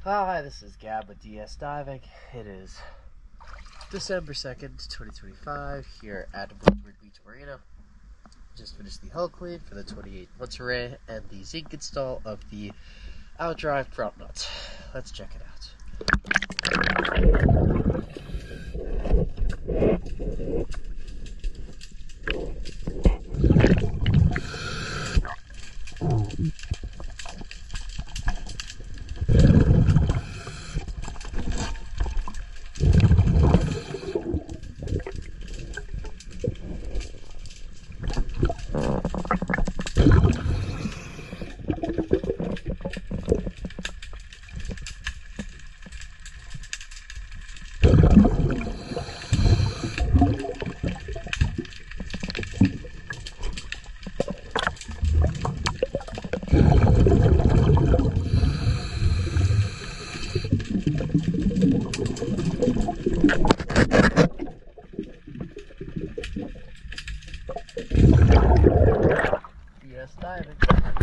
Hi, this is Gab with DS Diving. It is December 2nd, 2025, here at Woodward Beach Marina. Just finished the hull clean for the 28 Monterey and the zinc install of the outdrive prop nut. Let's check it out. DS Diving.